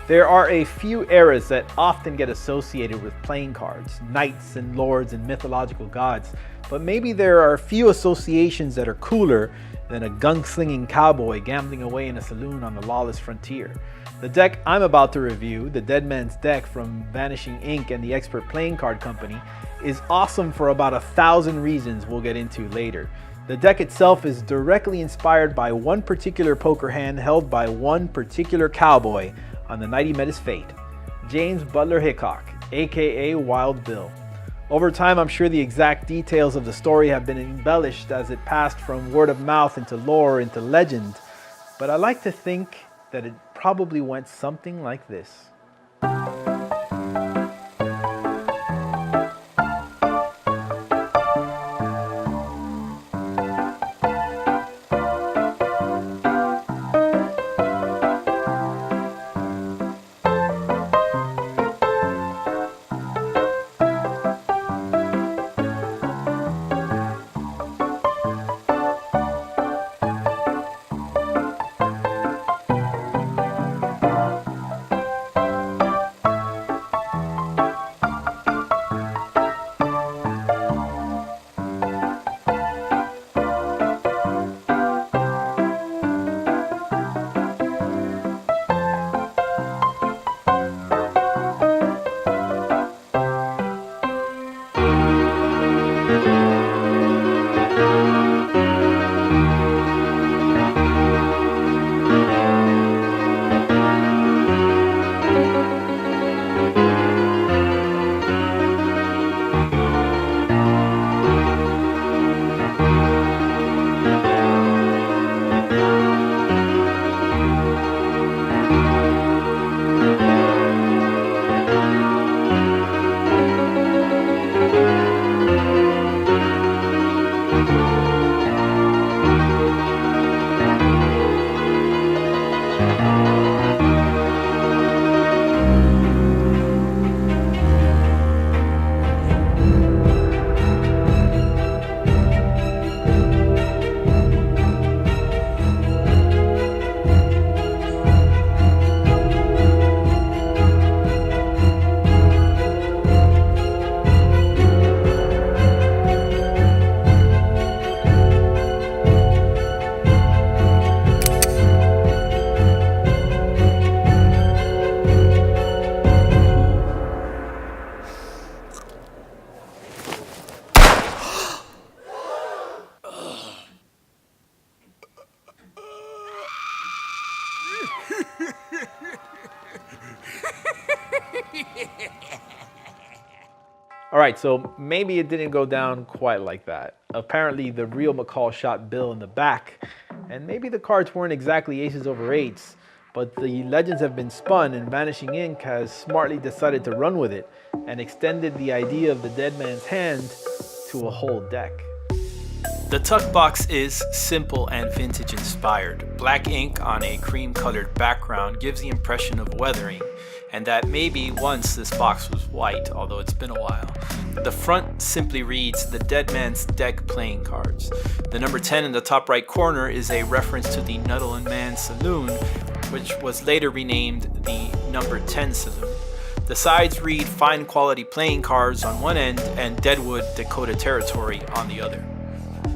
There are a few eras that often get associated with playing cards, knights and lords and mythological gods, but maybe there are a few associations that are cooler than a gun-slinging cowboy gambling away in a saloon on the lawless frontier. The deck I'm about to review, the Dead Man's Deck from Vanishing Inc. and the Expert Playing Card Company, is awesome for about 1,000 reasons we'll get into later. The deck itself is directly inspired by one particular poker hand held by one particular cowboy on the night he met his fate, James Butler Hickok, aka Wild Bill. Over time, I'm sure the exact details of the story have been embellished as it passed from word of mouth into lore into legend, but I like to think that it probably went something like this. Alright, so maybe it didn't go down quite like that. Apparently the real McCall shot Bill in the back, and maybe the cards weren't exactly aces over eights, but the legends have been spun and Vanishing Inc. has smartly decided to run with it and extended the idea of the dead man's hand to a whole deck. The tuck box is simple and vintage inspired. Black ink on a cream colored background gives the impression of weathering, and that maybe once this box was white, although it's been a while. The front simply reads The Dead Man's Deck playing cards. The number 10 in the top right corner is a reference to the Nuttall and Mann Saloon, which was later renamed the number 10 Saloon. The sides read Fine Quality Playing Cards on one end and Deadwood Dakota Territory on the other.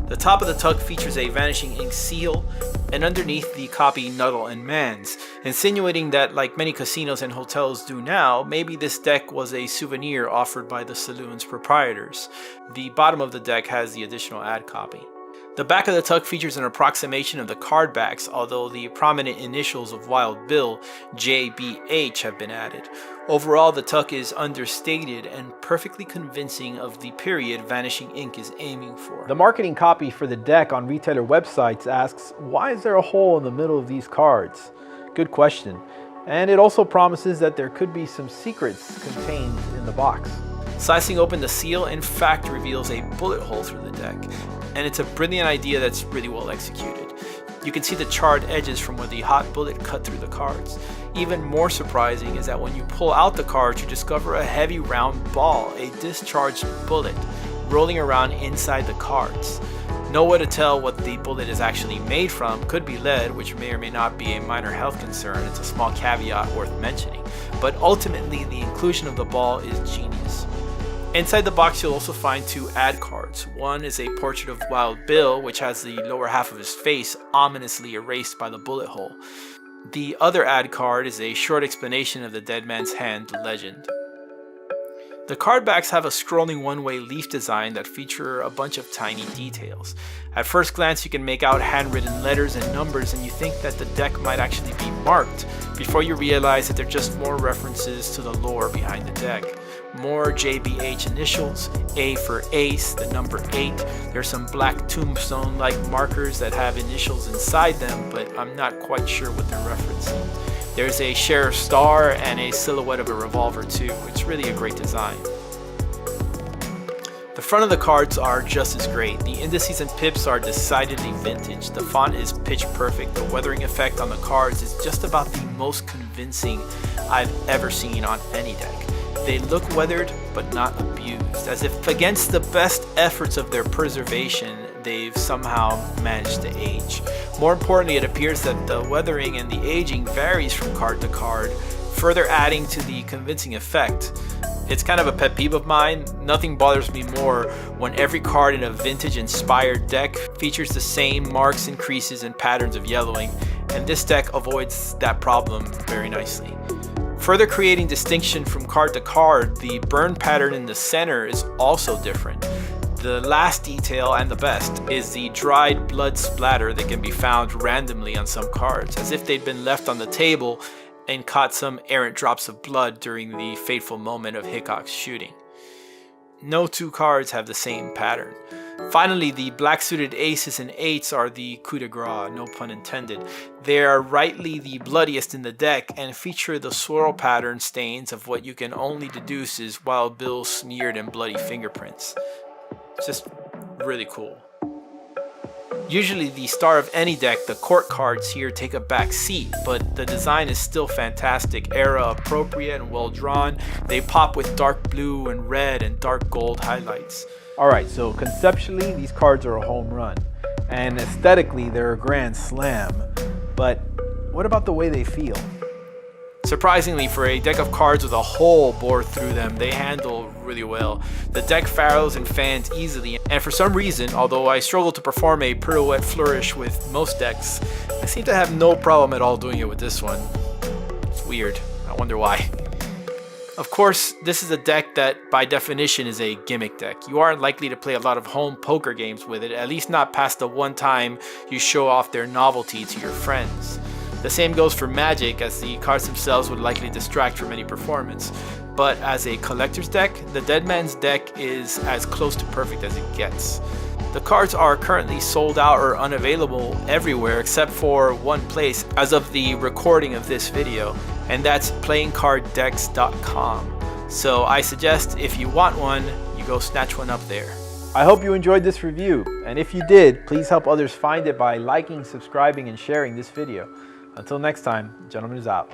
The top of the tuck features a Vanishing Inc. seal, and underneath the copy Nuttall and Mann's, insinuating that, like many casinos and hotels do now, maybe this deck was a souvenir offered by the saloon's proprietors. The bottom of the deck has the additional ad copy. The back of the tuck features an approximation of the card backs, although the prominent initials of Wild Bill, JBH, have been added. Overall, the tuck is understated and perfectly convincing of the period Vanishing Inc. is aiming for. The marketing copy for the deck on retailer websites asks, why is there a hole in the middle of these cards? Good question. And it also promises that there could be some secrets contained in the box. Slicing open the seal, in fact, reveals a bullet hole through the deck, and it's a brilliant idea that's really well executed. You can see the charred edges from where the hot bullet cut through the cards. Even more surprising is that when you pull out the cards, you discover a heavy round ball, a discharged bullet, rolling around inside the cards. Know what to tell what the bullet is actually made from. Could be lead, which may or may not be a minor health concern. It's a small caveat worth mentioning. But ultimately, the inclusion of the ball is genius. Inside the box, you'll also find 2 ad cards. One is a portrait of Wild Bill, which has the lower half of his face ominously erased by the bullet hole. The other ad card is a short explanation of the Dead Man's Hand legend. The card backs have a scrolling one-way leaf design that feature a bunch of tiny details. At first glance, you can make out handwritten letters and numbers, and you think that the deck might actually be marked, before you realize that they're just more references to the lore behind the deck. More JBH initials, A for Ace, the number 8. There's some black tombstone-like markers that have initials inside them, but I'm not quite sure what they're referencing. There's a sheriff's star and a silhouette of a revolver too. It's really a great design. The front of the cards are just as great. The indices and pips are decidedly vintage. The font is pitch perfect. The weathering effect on the cards is just about the most convincing I've ever seen on any deck. They look weathered but not abused, as if against the best efforts of their preservation, they've somehow managed to age. More importantly, it appears that the weathering and the aging varies from card to card, further adding to the convincing effect. It's kind of a pet peeve of mine. Nothing bothers me more when every card in a vintage-inspired deck features the same marks and creases and patterns of yellowing, and this deck avoids that problem very nicely. Further creating distinction from card to card, the burn pattern in the center is also different. The last detail, and the best, is the dried blood splatter that can be found randomly on some cards, as if they'd been left on the table and caught some errant drops of blood during the fateful moment of Hickok's shooting. No 2 cards have the same pattern. Finally, the black suited aces and 8s are the coup de grace, no pun intended. They are rightly the bloodiest in the deck and feature the swirl pattern stains of what you can only deduce is Wild Bill's smeared and bloody fingerprints. It's just really cool. Usually the star of any deck, the court cards here take a back seat, but the design is still fantastic, era appropriate and well drawn. They pop with dark blue and red and dark gold highlights. Alright, so conceptually these cards are a home run, and aesthetically they're a grand slam, but what about the way they feel? Surprisingly, for a deck of cards with a hole bored through them, they handle really well. The deck farrows and fans easily, and for some reason, although I struggle to perform a pirouette flourish with most decks, I seem to have no problem at all doing it with this one. It's weird. I wonder why. Of course, this is a deck that, by definition, is a gimmick deck. You aren't likely to play a lot of home poker games with it, at least not past the one time you show off their novelty to your friends. The same goes for Magic, as the cards themselves would likely distract from any performance. But as a collector's deck, the Dead Man's deck is as close to perfect as it gets. The cards are currently sold out or unavailable everywhere except for one place as of the recording of this video, and that's playingcarddecks.com. So I suggest if you want one, you go snatch one up there. I hope you enjoyed this review, and if you did, please help others find it by liking, subscribing, and sharing this video. Until next time, Gentleman is out.